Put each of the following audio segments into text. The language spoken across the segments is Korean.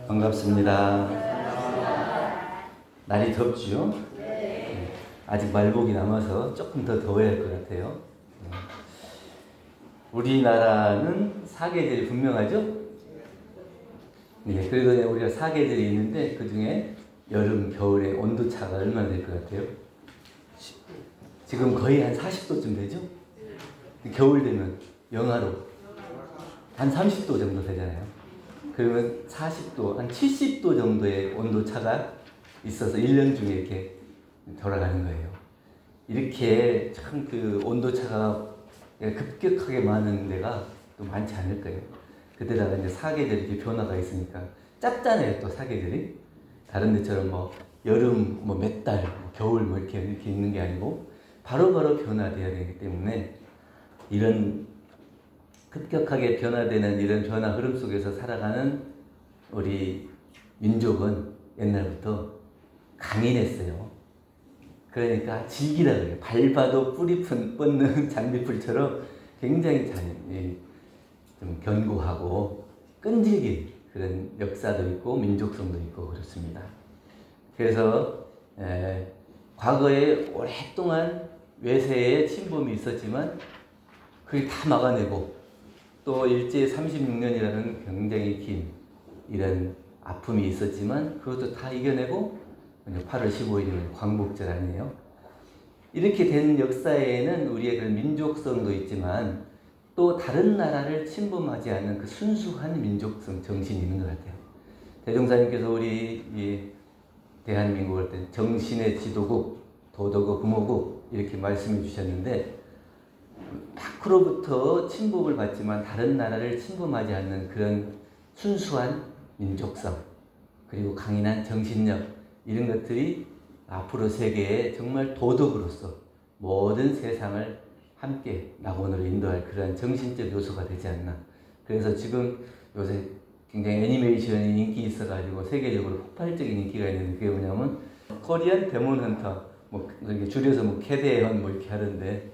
반갑습니다. 날이 덥죠? 아직 말복이 남아서 조금 더 더워야 할 것 같아요. 우리나라는 사계절이 분명하죠? 네, 그리고 우리가 사계절이 있는데 그 중에 여름, 겨울의 온도차가 얼마나 될 것 같아요? 지금 거의 한 40도쯤 되죠? 겨울 되면 영하로 한 30도 정도 되잖아요. 그러면 40도, 한 70도 정도의 온도차가 있어서 1년 중에 이렇게 돌아가는 거예요. 이렇게 참 그 온도차가 급격하게 많은 데가 또 많지 않을 거예요. 그때다가 이제 사계절이 이렇게 변화가 있으니까 짧잖아요, 또 사계절이. 다른 데처럼 뭐 여름 뭐 몇 달, 뭐 겨울 뭐 이렇게 있는 게 아니고 바로바로 변화돼야 되기 때문에 이런 급격하게 변화되는 이런 변화 흐름 속에서 살아가는 우리 민족은 옛날부터 강인했어요. 그러니까 질기라 그래요. 밟아도 뿌리 뻗는 잔디풀처럼 굉장히 좀 견고하고 끈질긴 그런 역사도 있고 민족성도 있고 그렇습니다. 그래서 과거에 오랫동안 외세의 침범이 있었지만 그게 다 막아내고 또 일제 36년이라는 굉장히 긴 이런 아픔이 있었지만 그것도 다 이겨내고 8월 15일이면 광복절 아니에요. 이렇게 된 역사에는 우리의 그런 민족성도 있지만 또 다른 나라를 침범하지 않는 그 순수한 민족성 정신이 있는 것 같아요. 대종사님께서 우리 이 대한민국을 때 정신의 지도국, 도덕의 부모국 이렇게 말씀해 주셨는데 밖으로부터 침범을 받지만 다른 나라를 침범하지 않는 그런 순수한 민족성 그리고 강인한 정신력 이런 것들이 앞으로 세계에 정말 도덕으로서 모든 세상을 함께 낙원으로 인도할 그런 정신적 요소가 되지 않나. 그래서 지금 요새 굉장히 애니메이션이 인기 있어가지고 세계적으로 폭발적인 인기가 있는데 그게 뭐냐면 코리안 데몬 헌터 뭐 줄여서 뭐 캐데헌 뭐 이렇게 하는데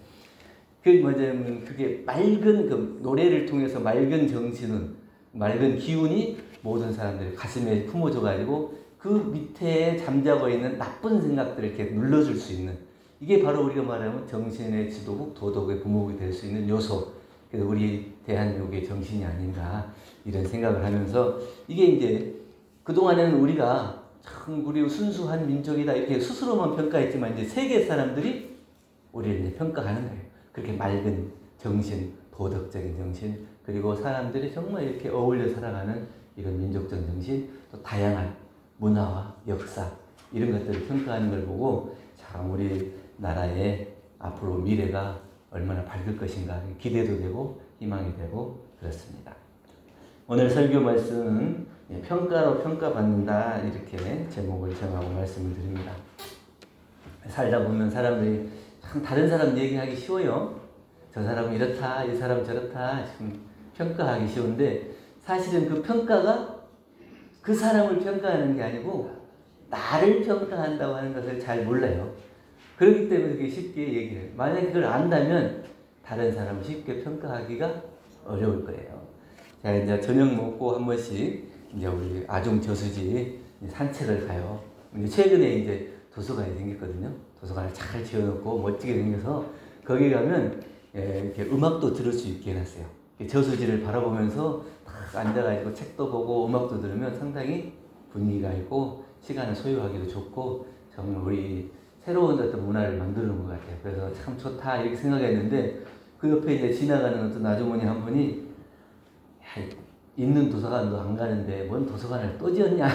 그게 뭐냐면 그게 맑은 그 노래를 통해서 맑은 정신은 맑은 기운이 모든 사람들의 가슴에 품어져가지고 그 밑에 잠자고 있는 나쁜 생각들을 이렇게 눌러줄 수 있는 이게 바로 우리가 말하면 정신의 지도국, 도덕의 부모국이 될 수 있는 요소. 그래서 우리 대한민국의 정신이 아닌가 이런 생각을 하면서 이게 이제 그동안에는 우리가 참 우리 순수한 민족이다 이렇게 스스로만 평가했지만 이제 세계 사람들이 우리를 이제 평가하는 거예요. 그렇게 맑은 정신, 도덕적인 정신, 그리고 사람들이 정말 이렇게 어울려 살아가는 이런 민족적 정신, 또 다양한 문화와 역사 이런 것들을 평가하는 걸 보고 참 우리 나라의 앞으로 미래가 얼마나 밝을 것인가 기대도 되고 희망이 되고 그렇습니다. 오늘 설교 말씀은 평가로 평가받는다 이렇게 제목을 정하고 말씀을 드립니다. 살다 보면 사람들이 참 다른 사람 얘기하기 쉬워요. 저 사람은 이렇다, 이 사람 저렇다 평가하기 쉬운데 사실은 그 평가가 그 사람을 평가하는 게 아니고 나를 평가한다고 하는 것을 잘 몰라요. 그렇기 때문에 그게 쉽게 얘기해요. 만약에 그걸 안다면 다른 사람을 쉽게 평가하기가 어려울 거예요. 자, 이제 저녁 먹고 한 번씩 이제 우리 아중 저수지 산책을 가요. 근데 최근에 이제 도서관이 생겼거든요. 도서관을 잘 지어놓고 멋지게 생겨서 거기 가면 이렇게 음악도 들을 수 있게 해놨어요. 저수지를 바라보면서 딱 앉아가지고 책도 보고 음악도 들으면 상당히 분위기가 있고 시간을 소요하기도 좋고 정말 우리 새로운 어떤 문화를 만드는 것 같아요. 그래서 참 좋다 이렇게 생각했는데 그 옆에 이제 지나가는 어떤 아주머니 한 분이 야, 있는 도서관도 안 가는데 뭔 도서관을 또 지었냐.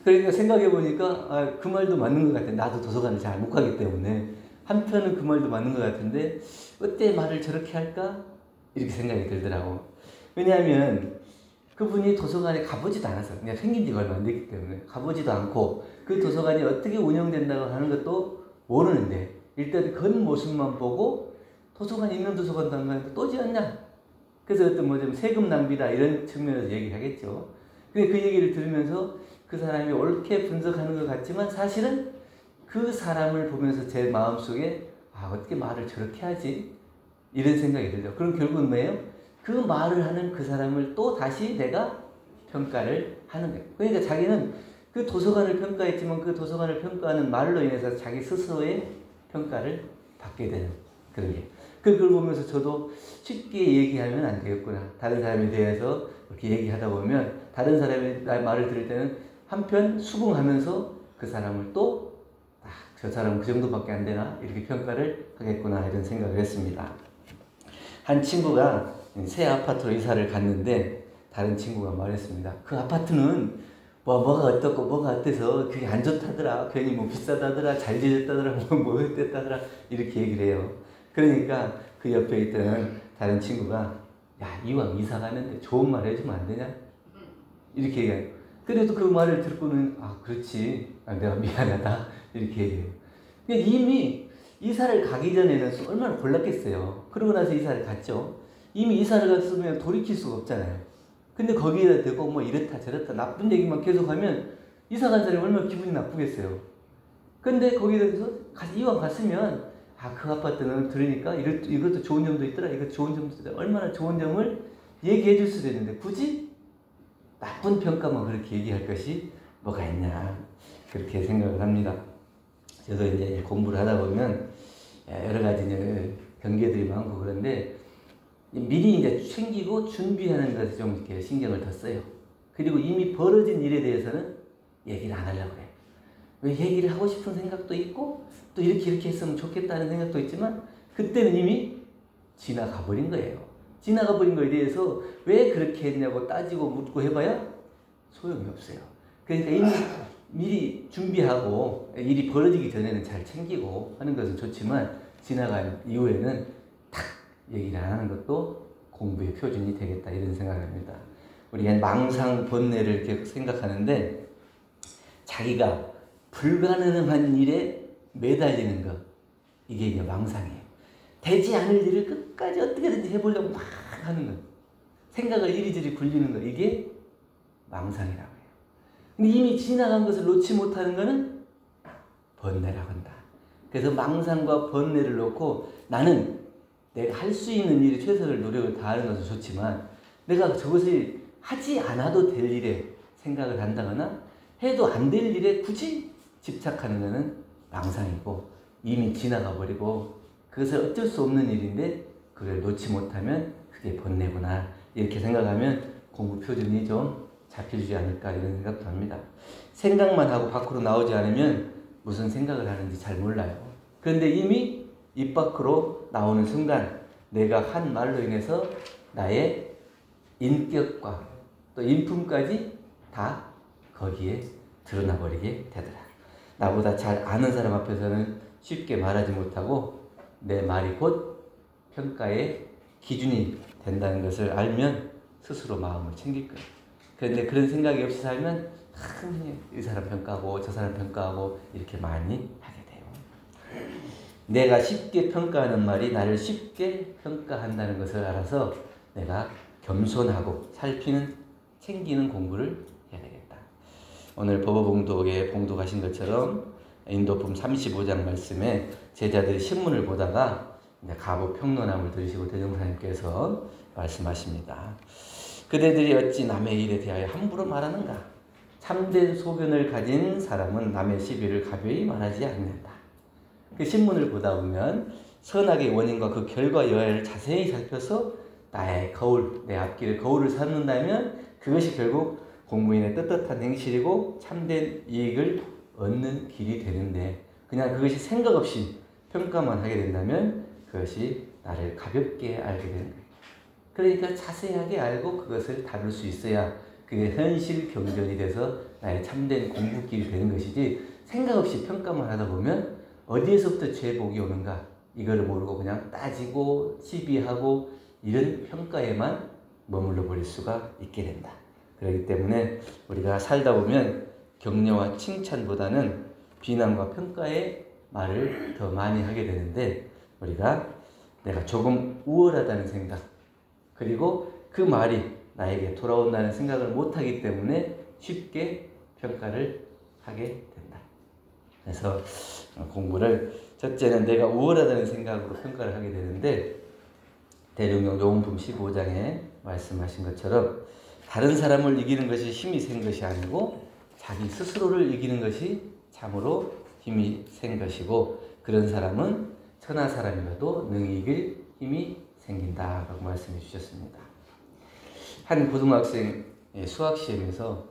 그러니까 생각해 보니까 그 말도 맞는 것 같아요. 나도 도서관을 잘 못 가기 때문에 한편은 그 말도 맞는 것 같은데 어때 말을 저렇게 할까? 이렇게 생각이 들더라고. 왜냐하면 그분이 도서관에 가보지도 않았어요. 그냥 생긴 지가 얼마 안 됐기 때문에 가보지도 않고 그 도서관이 어떻게 운영된다고 하는 것도 모르는데 일단 겉모습만 보고 도서관 있는 도서관도 안 가는데 또 지었냐? 그래서 어떤 뭐 좀 세금 낭비다 이런 측면에서 얘기하겠죠. 근데 그 얘기를 들으면서 그 사람이 옳게 분석하는 것 같지만 사실은 그 사람을 보면서 제 마음속에 어떻게 말을 저렇게 하지? 이런 생각이 들죠. 그럼 결국은 뭐예요? 그 말을 하는 그 사람을 또 다시 내가 평가를 하는 거예요. 그러니까 자기는 그 도서관을 평가했지만 그 도서관을 평가하는 말로 인해서 자기 스스로의 평가를 받게 되는 그런 게. 그걸 보면서 저도 쉽게 얘기하면 안 되겠구나. 다른 사람에 대해서 이렇게 얘기하다 보면 다른 사람의 말을 들을 때는 한편 수긍하면서 그 사람을 또 저 사람은 그 정도밖에 안 되나? 이렇게 평가를 하겠구나 이런 생각을 했습니다. 한 친구가 새 아파트로 이사를 갔는데 다른 친구가 말했습니다. 그 아파트는 뭐가 어떻고 뭐가 어때서 그게 안 좋다더라. 괜히 뭐 비싸다더라. 잘 지었다더라. 뭐 어땠다더라. 이렇게 얘기를 해요. 그러니까 그 옆에 있던 다른 친구가 야 이왕 이사 가는데 좋은 말 해주면 안 되냐? 이렇게 얘기해요. 그래도 그 말을 듣고는 아 그렇지. 내가 미안하다. 이렇게 얘기해요. 이미 이사를 가기 전에는 얼마나 골랐겠어요. 그러고 나서 이사를 갔죠. 이미 이사를 갔으면 돌이킬 수가 없잖아요. 근데 거기에다 대고 뭐 이렇다 저렇다 나쁜 얘기만 계속하면 이사 간 사람이 얼마나 기분이 나쁘겠어요. 근데 거기에 대해서 이왕 갔으면 아 그 아파트는 들으니까 이것도 좋은 점도 있더라. 이것도 좋은 점도 있더라. 얼마나 좋은 점을 얘기해 줄 수도 있는데 굳이 나쁜 평가만 그렇게 얘기할 것이 뭐가 있냐. 그렇게 생각을 합니다. 저도 이제 공부를 하다 보면 여러 가지 경계들이 많고 그런데 미리 이제 챙기고 준비하는 것에 좀 이렇게 신경을 더 써요. 그리고 이미 벌어진 일에 대해서는 얘기를 안 하려고 해요. 왜 얘기를 하고 싶은 생각도 있고 또 이렇게 했으면 좋겠다는 생각도 있지만 그때는 이미 지나가 버린 거예요. 지나가 버린 거에 대해서 왜 그렇게 했냐고 따지고 묻고 해봐야 소용이 없어요. 그러니까 이미 미리 준비하고 일이 벌어지기 전에는 잘 챙기고 하는 것은 좋지만 지나간 이후에는 탁 얘기를 안 하는 것도 공부의 표준이 되겠다 이런 생각을 합니다. 우리가 망상 번뇌를 이렇게 생각하는데 자기가 불가능한 일에 매달리는 것 이게 이제 망상이에요. 되지 않을 일을 끝까지 어떻게든지 해보려고 막 하는 것 생각을 이리저리 굴리는 것 이게 망상이라고 해요. 근데 이미 지나간 것을 놓지 못하는 것은 번뇌라고 한다. 그래서 망상과 번뇌를 놓고 나는 내가 할 수 있는 일에 최선을 노력을 다하는 것은 좋지만 내가 저것을 하지 않아도 될 일에 생각을 한다거나 해도 안 될 일에 굳이 집착하는 것은 망상이고 이미 지나가 버리고 그것을 어쩔 수 없는 일인데 그걸 놓지 못하면 그게 번뇌구나 이렇게 생각하면 공부 표준이 좀 잡혀주지 않을까 이런 생각도 합니다. 생각만 하고 밖으로 나오지 않으면 무슨 생각을 하는지 잘 몰라요. 그런데 이미 입 밖으로 나오는 순간 내가 한 말로 인해서 나의 인격과 또 인품까지 다 거기에 드러나 버리게 되더라. 나보다 잘 아는 사람 앞에서는 쉽게 말하지 못하고 내 말이 곧 평가의 기준이 된다는 것을 알면 스스로 마음을 챙길 거예요. 그런데 그런 생각이 없이 살면 이 사람 평가하고 저 사람 평가하고 이렇게 많이 하게 돼요. 내가 쉽게 평가하는 말이 나를 쉽게 평가한다는 것을 알아서 내가 겸손하고 살피는 챙기는 공부를 해야 되겠다. 오늘 법어봉독에 봉독하신 것처럼 인도품 35장 말씀에 제자들이 신문을 보다가 가보 평론함을 들으시고 대종사님께서 말씀하십니다. 그대들이 어찌 남의 일에 대하여 함부로 말하는가? 참된 소견을 가진 사람은 남의 시비를 가벼이 말하지 않는다. 그 신문을 보다 보면 선악의 원인과 그 결과 여하를 자세히 살펴서 나의 거울, 내 앞길에 거울을 삼는다면 그것이 결국 공무인의 떳떳한 행실이고 참된 이익을 얻는 길이 되는데 그냥 그것이 생각 없이 평가만 하게 된다면 그것이 나를 가볍게 알게 되는 거예요. 그러니까 자세하게 알고 그것을 다룰 수 있어야 그게 현실 경전이 돼서 나의 참된 공부길이 되는 것이지 생각 없이 평가만 하다 보면 어디에서부터 죄복이 오는가 이거를 모르고 그냥 따지고 시비하고 이런 평가에만 머물러 버릴 수가 있게 된다. 그렇기 때문에 우리가 살다 보면 격려와 칭찬보다는 비난과 평가의 말을 더 많이 하게 되는데 우리가 내가 조금 우월하다는 생각 그리고 그 말이 나에게 돌아온다는 생각을 못하기 때문에 쉽게 평가를 하게 된다. 그래서 공부를 첫째는 내가 우월하다는 생각으로 평가를 하게 되는데 대종령 요원품 15장에 말씀하신 것처럼 다른 사람을 이기는 것이 힘이 센 것이 아니고 자기 스스로를 이기는 것이 참으로 힘이 센 것이고, 그런 사람은 천하 사람이라도 능히 이길 힘이 생긴다라고 말씀해 주셨습니다. 한 고등학생 수학시험에서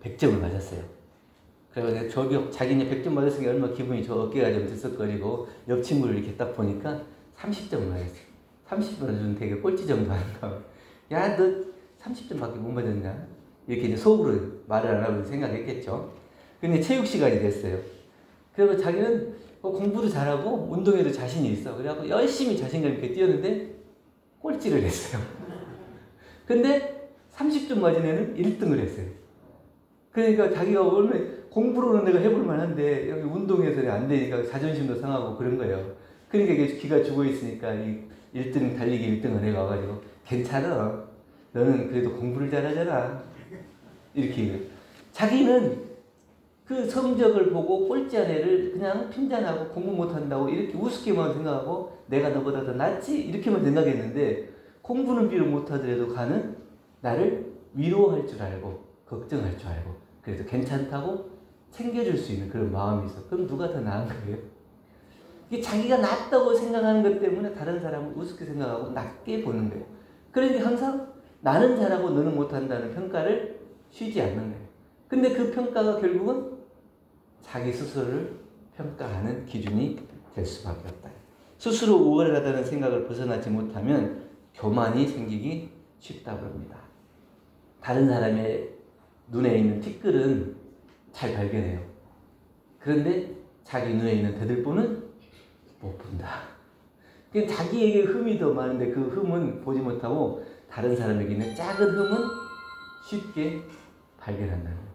100점을 맞았어요. 그래서 자기는 100점 맞았으니까 얼마나 기분이 좋아, 어깨가 좀 들썩거리고 옆 친구를 이렇게 딱 보니까 30점을 맞았어요. 30점을 준 되게 꼴찌 정도 한다. 야, 너 30점밖에 못 맞았냐? 이렇게 이제 속으로 말을 안 하고 생각했겠죠. 근데 체육 시간이 됐어요. 그리고 자기는 공부도 잘하고 운동에도 자신이 있어. 그래갖고 열심히 자신감 있게 뛰었는데 꼴찌를 했어요. 근데 30점 맞은 애는 1등을 했어요. 그러니까 자기가 원래 공부로는 내가 해볼 만한데 여기 운동에서는 안 되니까 자존심도 상하고 그런 거예요. 그러니까 이게 기가 죽어 있으니까 이 1등 달리기 1등을 해가지고 괜찮아. 너는 그래도 공부를 잘하잖아. 이렇게 자기는 그 성적을 보고 꼴찌한 애를 그냥 핀잔하고 공부 못한다고 이렇게 우습게만 생각하고 내가 너보다 더 낫지? 이렇게만 생각했는데, 공부는 비록 못하더라도 가는 나를 위로할 줄 알고 걱정할 줄 알고 그래도 괜찮다고 챙겨줄 수 있는 그런 마음이 있어. 그럼 누가 더 나은 거예요? 이게 자기가 낫다고 생각하는 것 때문에 다른 사람을 우습게 생각하고 낮게 보는 거예요. 그러니까 항상 나는 잘하고 너는 못한다는 평가를 쉬지 않는 거예요. 근데 그 평가가 결국은 자기 스스로를 평가하는 기준이 될 수밖에 없다. 스스로 우월하다는 생각을 벗어나지 못하면 교만이 생기기 쉽다고 합니다. 다른 사람의 눈에 있는 티끌은 잘 발견해요. 그런데 자기 눈에 있는 대들보는 못 본다. 자기에게 흠이 더 많은데 그 흠은 보지 못하고 다른 사람에게 있는 작은 흠은 쉽게 발견한다는 거예요.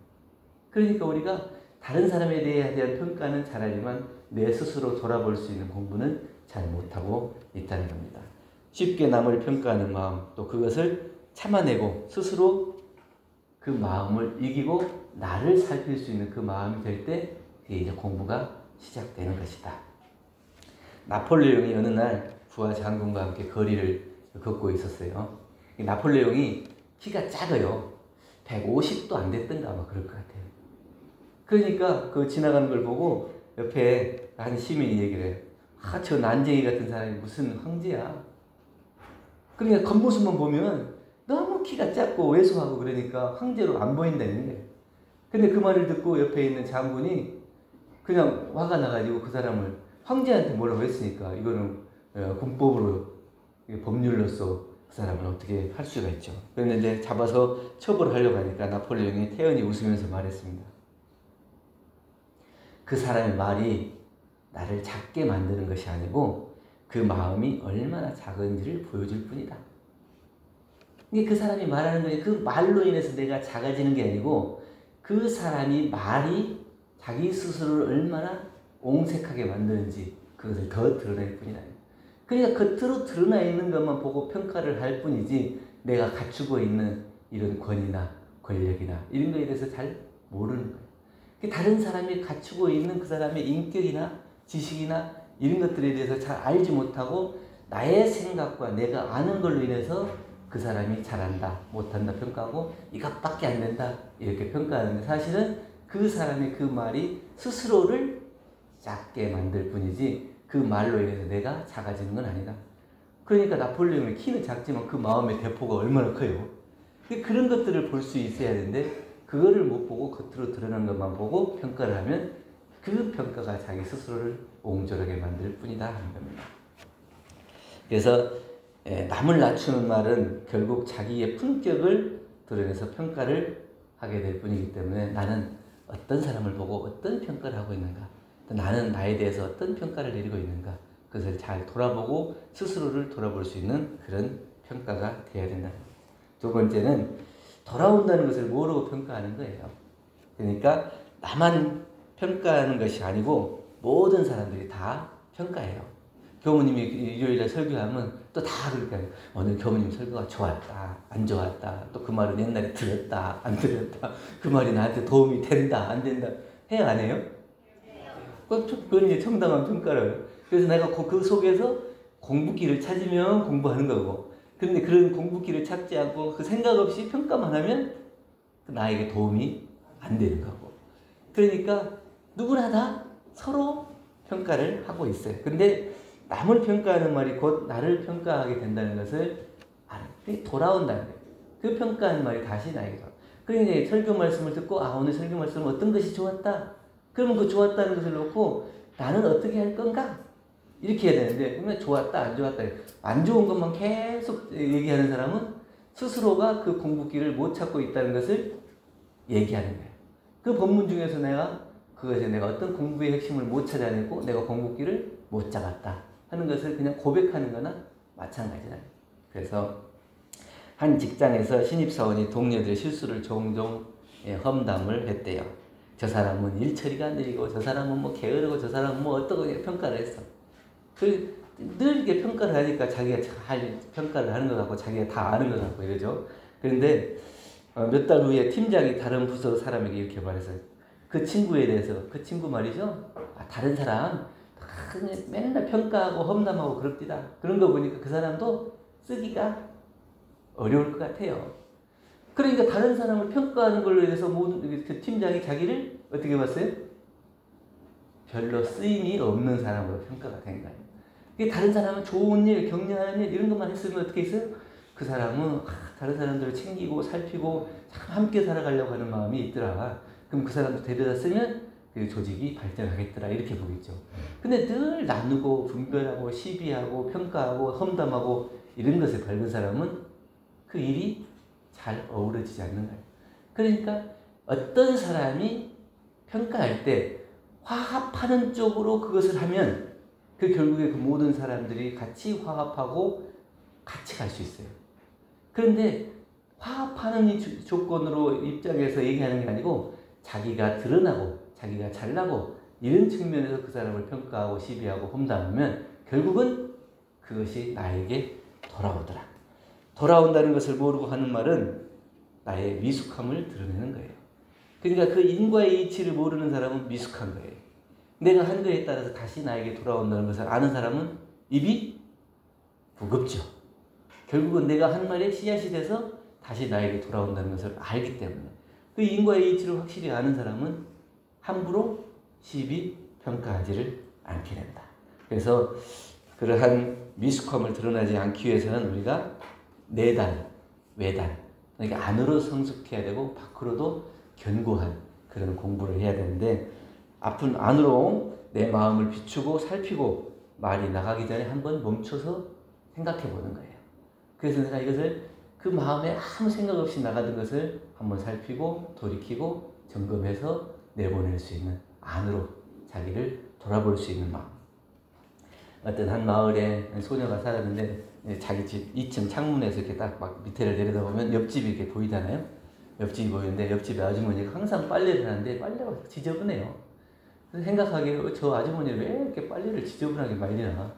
그러니까 우리가 다른 사람에 대한 평가는 잘하지만 내 스스로 돌아볼 수 있는 공부는 잘 못하고 있다는 겁니다. 쉽게 남을 평가하는 마음, 또 그것을 참아내고 스스로 그 마음을 이기고 나를 살필 수 있는 그 마음이 될 때 이제 공부가 시작되는 것이다. 나폴레옹이 어느 날 부하 장군과 함께 거리를 걷고 있었어요. 나폴레옹이 키가 작아요. 150도 안 됐던가 아마 그럴 것 같아요. 그러니까 그 지나가는 걸 보고 옆에 한 시민이 얘기를 해요. 아, 저 난쟁이 같은 사람이 무슨 황제야. 그러니까 겉모습만 보면 너무 키가 작고 왜소하고 그러니까 황제로 안 보인다는 거예요. 근데 그 말을 듣고 옆에 있는 장군이 그냥 화가 나가지고 그 사람을 황제한테 뭐라고 했으니까 이거는 군법으로 법률로서 그 사람을 어떻게 할 수가 있죠. 그런데 이제 잡아서 처벌하려고 하니까 나폴레옹이 태연히 웃으면서 말했습니다. 그 사람의 말이 나를 작게 만드는 것이 아니고 그 마음이 얼마나 작은지를 보여줄 뿐이다. 이게 그 사람이 말하는 거니 그 말로 인해서 내가 작아지는 게 아니고 그 사람이 말이 자기 스스로를 얼마나 옹색하게 만드는지 그것을 더 드러낼 뿐이다. 그러니까 겉으로 드러나 있는 것만 보고 평가를 할 뿐이지 내가 갖추고 있는 이런 권위나 권력이나 이런 거에 대해서 잘 모르는 거예요. 다른 사람이 갖추고 있는 그 사람의 인격이나 지식이나 이런 것들에 대해서 잘 알지 못하고 나의 생각과 내가 아는 걸로 인해서 그 사람이 잘한다, 못한다 평가하고 이것밖에 안 된다 이렇게 평가하는데 사실은 그 사람의 그 말이 스스로를 작게 만들 뿐이지 그 말로 인해서 내가 작아지는 건 아니다. 그러니까 나폴레옹의 키는 작지만 그 마음의 대포가 얼마나 커요. 그런 것들을 볼 수 있어야 되는데 그거를 못 보고 겉으로 드러난 것만 보고 평가를 하면 그 평가가 자기 스스로를 옹졸하게 만들 뿐이다 하는 겁니다. 그래서 남을 낮추는 말은 결국 자기의 품격을 드러내서 평가를 하게 될 뿐이기 때문에 나는 어떤 사람을 보고 어떤 평가를 하고 있는가, 또 나는 나에 대해서 어떤 평가를 내리고 있는가, 그것을 잘 돌아보고 스스로를 돌아볼 수 있는 그런 평가가 되어야 된다. 두 번째는 돌아온다는 것을 모르고 평가하는 거예요. 그러니까 나만 평가하는 것이 아니고 모든 사람들이 다 평가해요. 교무님이 일요일에 설교하면 또 다 그렇게 해요. 오늘 교무님 설교가 좋았다, 안 좋았다, 또 그 말은 옛날에 들었다, 안 들었다, 그 말이 나한테 도움이 된다, 안 된다, 해요, 안 해요? 그건 이제 정당한 평가를. 그래서 내가 그 속에서 공부기를 찾으면 공부하는 거고, 그런데 그런 공부기를 찾지 않고 그 생각 없이 평가만 하면 나에게 도움이 안 되는 거고. 그러니까 누구나 다 서로 평가를 하고 있어요. 근데 남을 평가하는 말이 곧 나를 평가하게 된다는 것을 돌아온다는 거예요. 그 평가하는 말이 다시 나에게 돌아온다. 그러니까 설교 말씀을 듣고 오늘 설교 말씀은 어떤 것이 좋았다. 그러면 그 좋았다는 것을 놓고 나는 어떻게 할 건가? 이렇게 해야 되는데 그러면 좋았다 안 좋았다 안 좋은 것만 계속 얘기하는 사람은 스스로가 그 공부기를 못 찾고 있다는 것을 얘기하는 거예요. 그 본문 중에서 그것에 내가 어떤 공부의 핵심을 못 찾아내고 내가 공부기를 못 잡았다 하는 것을 그냥 고백하는 거나 마찬가지다. 그래서 한 직장에서 신입사원이 동료들의 실수를 종종 험담을 했대요. 저 사람은 일 처리가 느리고 저 사람은 뭐 게으르고 저 사람은 뭐 어떠고 평가를 했어. 늘 이렇게 평가를 하니까 자기가 할 평가를 하는 것 같고 자기가 다 아는 것 같고 이러죠. 그런데 몇 달 후에 팀장이 다른 부서 사람에게 이렇게 말했어요. 그 친구에 대해서 그 친구 말이죠. 다른 사람 맨날 평가하고 험담하고 그럽디다. 그런 거 보니까 그 사람도 쓰기가 어려울 것 같아요. 그러니까 다른 사람을 평가하는 걸로 인해서 그 팀장이 자기를 어떻게 봤어요? 별로 쓰임이 없는 사람으로 평가가 된 거예요. 다른 사람은 좋은 일, 격려하는 일 이런 것만 했으면 어떻게 했어요? 그 사람은 다른 사람들을 챙기고 살피고 참 함께 살아가려고 하는 마음이 있더라. 그럼 그 사람도 데려다 쓰면 그 조직이 발전하겠더라 이렇게 보겠죠. 근데 늘 나누고 분별하고 시비하고 평가하고 험담하고 이런 것에 밝은 사람은 그 일이 잘 어우러지지 않는 거예요. 그러니까 어떤 사람이 평가할 때 화합하는 쪽으로 그것을 하면 그 결국에 그 모든 사람들이 같이 화합하고 같이 갈 수 있어요. 그런데 화합하는 이 조건으로 입장에서 얘기하는 게 아니고 자기가 드러나고 자기가 잘나고 이런 측면에서 그 사람을 평가하고 시비하고 험담하면 결국은 그것이 나에게 돌아오더라. 돌아온다는 것을 모르고 하는 말은 나의 미숙함을 드러내는 거예요. 그러니까 그 인과의 이치를 모르는 사람은 미숙한 거예요. 내가 한 거에 따라서 다시 나에게 돌아온다는 것을 아는 사람은 입이 무겁죠. 결국은 내가 한 말에 씨앗이 돼서 다시 나에게 돌아온다는 것을 알기 때문에 그 인과의 이치를 확실히 아는 사람은 함부로 시비 평가하지를 않게 된다. 그래서 그러한 미숙함을 드러나지 않기 위해서는 우리가 내단, 외단, 그러니까 안으로 성숙해야 되고 밖으로도 견고한 그런 공부를 해야 되는데 안으로 내 마음을 비추고 살피고 말이 나가기 전에 한번 멈춰서 생각해 보는 거예요. 그래서 내가 이것을 그 마음에 아무 생각 없이 나가던 것을 한번 살피고 돌이키고 점검해서 내보낼 수 있는 안으로 자기를 돌아볼 수 있는 마음. 어떤 한 마을에 소녀가 살았는데 자기 집 2층 창문에서 이렇게 딱 막 밑에를 내려다보면 옆집이 이렇게 보이잖아요. 옆집이 보이는데 옆집에 아주머니가 항상 빨래를 하는데 빨래가 지저분해요. 그래서 생각하기에 저 아주머니 왜 이렇게 빨래를 지저분하게 많이 나?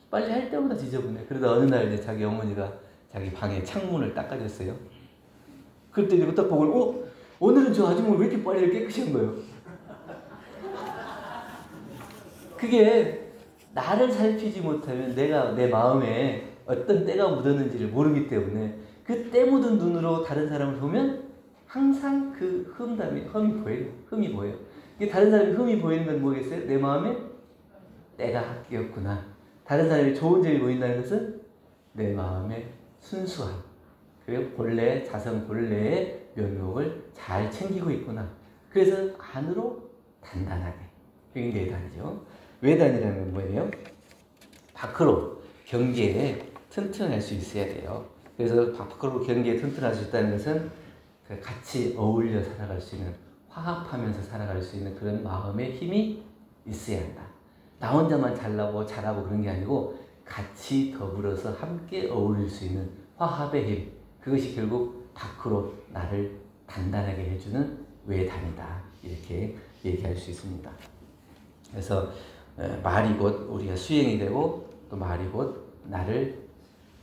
빨래 할 때마다 지저분해. 그러다 어느 날 이제 자기 어머니가 자기 방에 창문을 닦아줬어요. 그때 이거 딱 보고 오늘은 저 아주머니 왜 이렇게 빨래를 깨끗이 한 거예요? 그게 나를 살피지 못하면 내가 내 마음에 어떤 때가 묻었는지를 모르기 때문에 그 때 묻은 눈으로 다른 사람을 보면 항상 그 흠이 보여요. 흠이 보여요. 다른 사람이 흠이 보이는 건 뭐겠어요? 내 마음에 때가 끼었구나. 다른 사람이 좋은 점이 보인다는 것은 내 마음의 순수함. 그리고 자성 본래의 면목을 잘 챙기고 있구나. 그래서 안으로 단단하게. 그게 내단이죠. 외단이라는 건 뭐예요? 밖으로 경계에 튼튼할 수 있어야 돼요. 그래서 밖으로 경계에 튼튼할 수 있다는 것은 같이 어울려 살아갈 수 있는, 화합하면서 살아갈 수 있는 그런 마음의 힘이 있어야 한다. 나 혼자만 잘나고 잘하고 그런 게 아니고 같이 더불어서 함께 어울릴 수 있는 화합의 힘. 그것이 결국 밖으로 나를 단단하게 해주는 외단이다. 이렇게 얘기할 수 있습니다. 그래서 말이 곧 우리가 수행이 되고 또 말이 곧 나를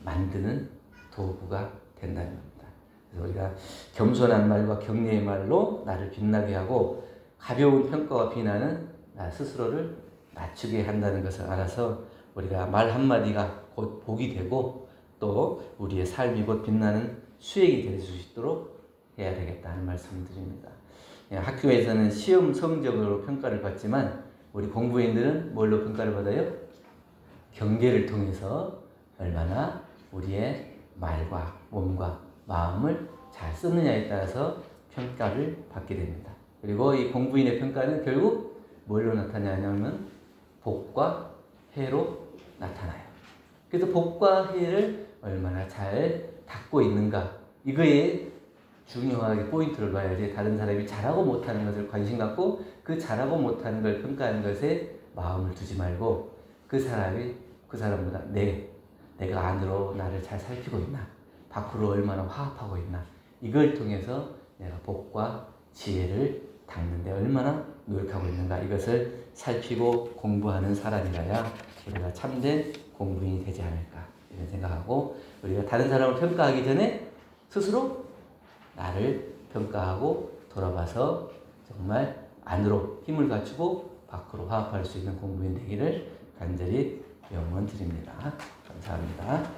만드는 도구가 된다는 겁니다. 그래서 우리가 겸손한 말과 격려의 말로 나를 빛나게 하고 가벼운 평가와 비난은 나 스스로를 낮추게 한다는 것을 알아서 우리가 말 한마디가 곧 복이 되고 또 우리의 삶이 곧 빛나는 수액이 될 수 있도록 해야 되겠다는 말씀을 드립니다. 학교에서는 시험 성적으로 평가를 받지만 우리 공부인들은 뭘로 평가를 받아요? 경계를 통해서 얼마나 우리의 말과 몸과 마음을 잘 쓰느냐에 따라서 평가를 받게 됩니다. 그리고 이 공부인의 평가는 결국 뭘로 나타나냐면 복과 해로 나타나요. 그래서 복과 해를 얼마나 잘 닦고 있는가, 이거에 중요하게 포인트를 놔야지 다른 사람이 잘하고 못하는 것을 관심 갖고 그 잘하고 못하는 걸 평가하는 것에 마음을 두지 말고 그 사람보다 내가 안으로 나를 잘 살피고 있나, 밖으로 얼마나 화합하고 있나, 이걸 통해서 내가 복과 지혜를 닦는데 얼마나 노력하고 있는가, 이것을 살피고 공부하는 사람이라야 우리가 참된 공부인이 되지 않을까 이런 생각하고, 우리가 다른 사람을 평가하기 전에 스스로 나를 평가하고 돌아봐서 정말 안으로 힘을 갖추고 밖으로 화합할 수 있는 공부인 되기를 간절히 명언 드립니다. 감사합니다.